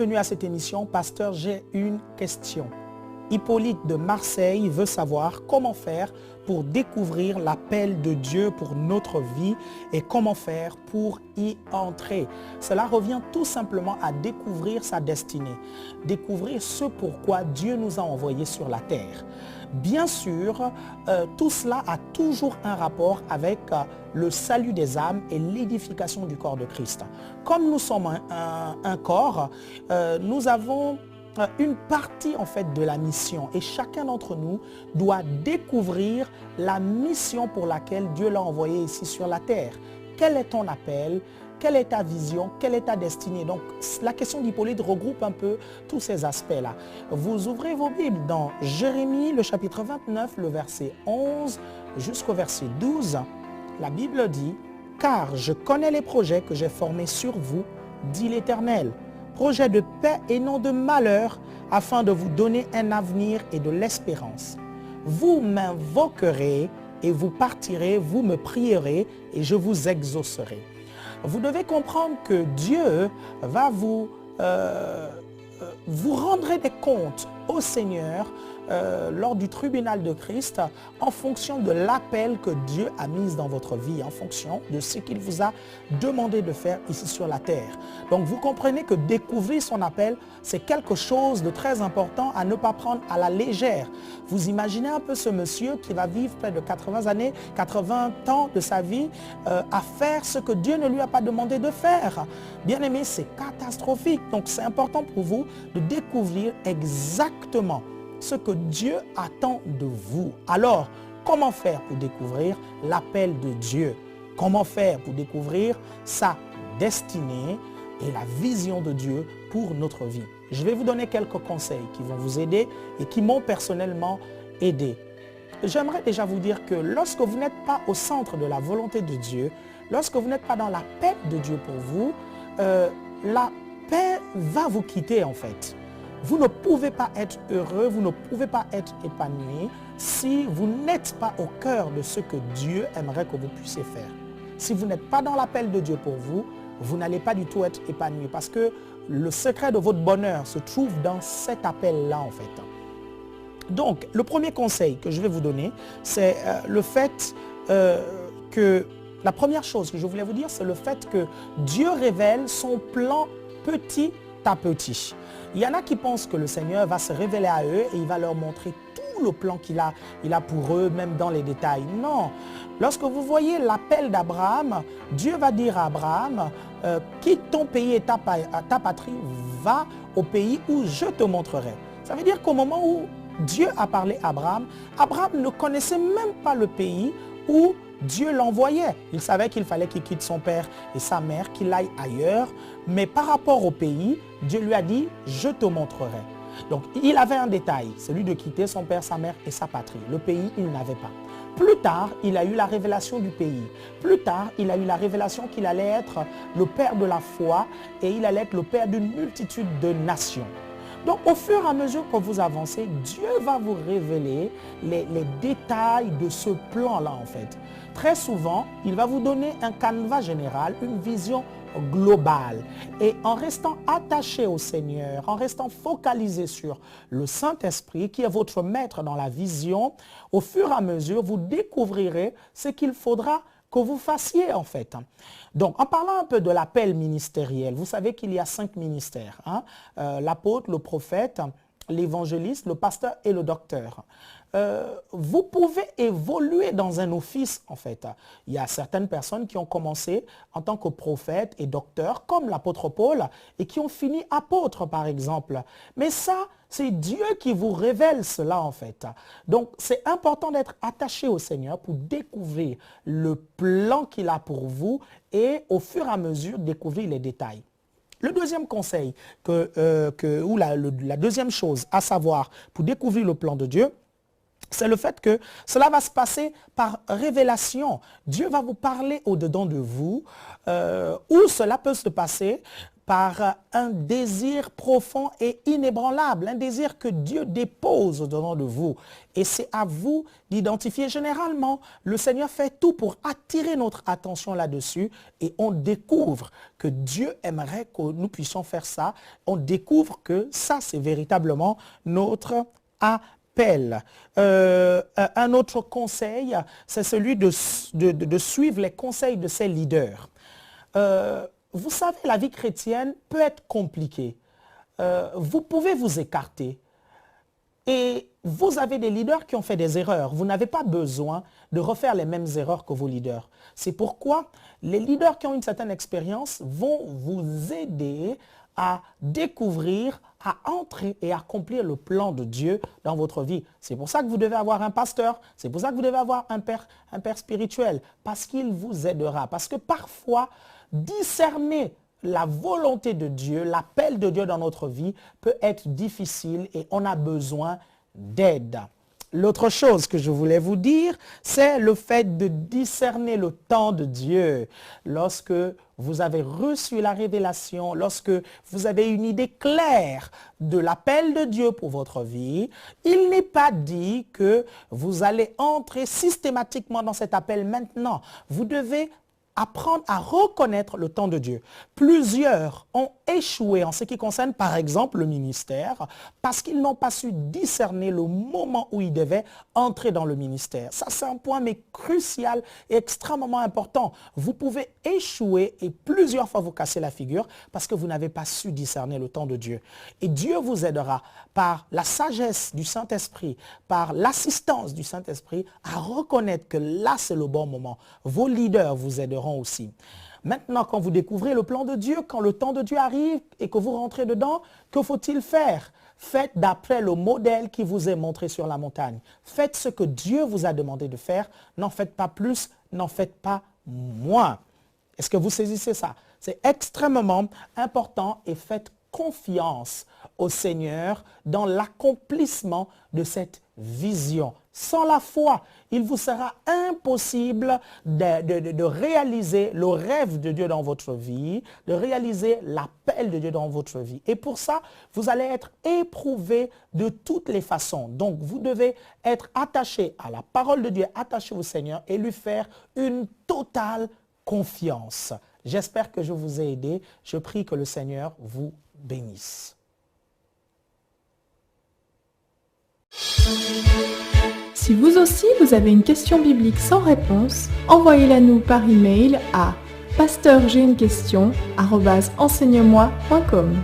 bienvenue à cette émission. Pasteur, j'ai une question. Hippolyte de Marseille veut savoir comment faire pour découvrir l'appel de Dieu pour notre vie et comment faire pour y entrer. Cela revient tout simplement à découvrir sa destinée, découvrir ce pourquoi Dieu nous a envoyés sur la terre. Bien sûr, tout cela a toujours un rapport avec le salut des âmes et l'édification du corps de Christ. Comme nous sommes un corps, nous avons une partie en fait de la mission et chacun d'entre nous doit découvrir la mission pour laquelle Dieu l'a envoyé ici sur la terre. Quel est ton appel? Quelle est ta vision? Quelle est ta destinée? Donc la question d'Hippolyte regroupe un peu tous ces aspects-là. Vous ouvrez vos Bibles dans Jérémie, le chapitre 29, le verset 11 jusqu'au verset 12. La Bible dit « Car je connais les projets que j'ai formés sur vous, dit l'Éternel. Projet de paix et non de malheur, afin de vous donner un avenir et de l'espérance. Vous m'invoquerez et vous partirez, vous me prierez et je vous exaucerai. » Vous devez comprendre que Dieu va vous rendrez des comptes au Seigneur lors du tribunal de Christ en fonction de l'appel que Dieu a mis dans votre vie, en fonction de ce qu'il vous a demandé de faire ici sur la terre. Donc vous comprenez que découvrir son appel, c'est quelque chose de très important à ne pas prendre à la légère. Vous imaginez un peu ce monsieur qui va vivre près de 80 années, 80 ans de sa vie à faire ce que Dieu ne lui a pas demandé de faire. Bien aimé, c'est catastrophique. Donc c'est important pour vous de découvrir exactement ce que Dieu attend de vous. Alors, comment faire pour découvrir l'appel de Dieu? Comment faire pour découvrir sa destinée et la vision de Dieu pour notre vie? Je vais vous donner quelques conseils qui vont vous aider et qui m'ont personnellement aidé. J'aimerais déjà vous dire que lorsque vous n'êtes pas au centre de la volonté de Dieu, lorsque vous n'êtes pas dans la paix de Dieu pour vous, la paix va vous quitter en fait. Vous ne pouvez pas être heureux, vous ne pouvez pas être épanoui si vous n'êtes pas au cœur de ce que Dieu aimerait que vous puissiez faire. Si vous n'êtes pas dans l'appel de Dieu pour vous, vous n'allez pas du tout être épanoui parce que le secret de votre bonheur se trouve dans cet appel-là en fait. Donc, le premier conseil que je vais vous donner, c'est le fait que, la première chose que je voulais vous dire, c'est le fait que Dieu révèle son plan petit à petit. Il y en a qui pensent que le Seigneur va se révéler à eux et il va leur montrer tout le plan qu'il a pour eux, même dans les détails. Non. Lorsque vous voyez l'appel d'Abraham, Dieu va dire à Abraham, quitte ton pays et ta patrie, va au pays où je te montrerai. Ça veut dire qu'au moment où Dieu a parlé à Abraham, Abraham ne connaissait même pas le pays où Dieu l'envoyait. Il savait qu'il fallait qu'il quitte son père et sa mère, qu'il aille ailleurs. Mais par rapport au pays, Dieu lui a dit, je te montrerai. Donc il avait un détail, celui de quitter son père, sa mère et sa patrie. Le pays, il n'avait pas. Plus tard, il a eu la révélation du pays. Plus tard, il a eu la révélation qu'il allait être le père de la foi et il allait être le père d'une multitude de nations. Donc, au fur et à mesure que vous avancez, Dieu va vous révéler les détails de ce plan-là, en fait. Très souvent, il va vous donner un canevas général, une vision globale. Et en restant attaché au Seigneur, en restant focalisé sur le Saint-Esprit, qui est votre maître dans la vision, au fur et à mesure, vous découvrirez ce qu'il faudra que vous fassiez en fait. Donc, en parlant un peu de l'appel ministériel, vous savez qu'il y a 5 ministères. Hein? L'apôtre, le prophète, l'évangéliste, le pasteur et le docteur. Vous pouvez évoluer dans un office en fait. Il y a certaines personnes qui ont commencé en tant que prophète et docteur, comme l'apôtre Paul, et qui ont fini apôtre par exemple. Mais ça, c'est Dieu qui vous révèle cela en fait. Donc c'est important d'être attaché au Seigneur pour découvrir le plan qu'il a pour vous et au fur et à mesure découvrir les détails. Le deuxième conseil, ou la deuxième chose à savoir pour découvrir le plan de Dieu, c'est le fait que cela va se passer par révélation. Dieu va vous parler au-dedans de vous, où cela peut se passer par un désir profond et inébranlable, un désir que Dieu dépose au-dedans de vous. Et c'est à vous d'identifier. Généralement, le Seigneur fait tout pour attirer notre attention là-dessus et on découvre que Dieu aimerait que nous puissions faire ça. On découvre que ça, c'est véritablement notre appel. Un autre conseil, c'est celui de suivre les conseils de ses leaders. Vous savez, la vie chrétienne peut être compliquée. Vous pouvez vous écarter. Et vous avez des leaders qui ont fait des erreurs. Vous n'avez pas besoin de refaire les mêmes erreurs que vos leaders. C'est pourquoi les leaders qui ont une certaine expérience vont vous aider à découvrir, à entrer et accomplir le plan de Dieu dans votre vie. C'est pour ça que vous devez avoir un pasteur, c'est pour ça que vous devez avoir un père spirituel, parce qu'il vous aidera. Parce que parfois, discerner la volonté de Dieu, l'appel de Dieu dans notre vie peut être difficile et on a besoin d'aide. L'autre chose que je voulais vous dire, c'est le fait de discerner le temps de Dieu. Lorsque vous avez reçu la révélation, lorsque vous avez une idée claire de l'appel de Dieu pour votre vie, il n'est pas dit que vous allez entrer systématiquement dans cet appel maintenant. Vous devez apprendre à reconnaître le temps de Dieu. Plusieurs ont échoué en ce qui concerne par exemple le ministère parce qu'ils n'ont pas su discerner le moment où ils devaient entrer dans le ministère. Ça, c'est un point mais crucial et extrêmement important. Vous pouvez échouer et plusieurs fois vous casser la figure parce que vous n'avez pas su discerner le temps de Dieu. Et Dieu vous aidera par la sagesse du Saint-Esprit, par l'assistance du Saint-Esprit à reconnaître que là, c'est le bon moment. Vos leaders vous aideront aussi. Maintenant, quand vous découvrez le plan de Dieu, quand le temps de Dieu arrive et que vous rentrez dedans, que faut-il faire? Faites d'après le modèle qui vous est montré sur la montagne. Faites ce que Dieu vous a demandé de faire. N'en faites pas plus, n'en faites pas moins. Est-ce que vous saisissez ça? C'est extrêmement important et faites confiance au Seigneur dans l'accomplissement de cette vision. Sans la foi, il vous sera impossible de réaliser le rêve de Dieu dans votre vie, de réaliser l'appel de Dieu dans votre vie. Et pour ça, vous allez être éprouvé de toutes les façons. Donc, vous devez être attaché à la parole de Dieu, attaché au Seigneur et lui faire une totale confiance. J'espère que je vous ai aidé. Je prie que le Seigneur vous bénisse. Si vous aussi vous avez une question biblique sans réponse, envoyez-la nous par email à pasteurj'ainequestion@enseigne-moi.com.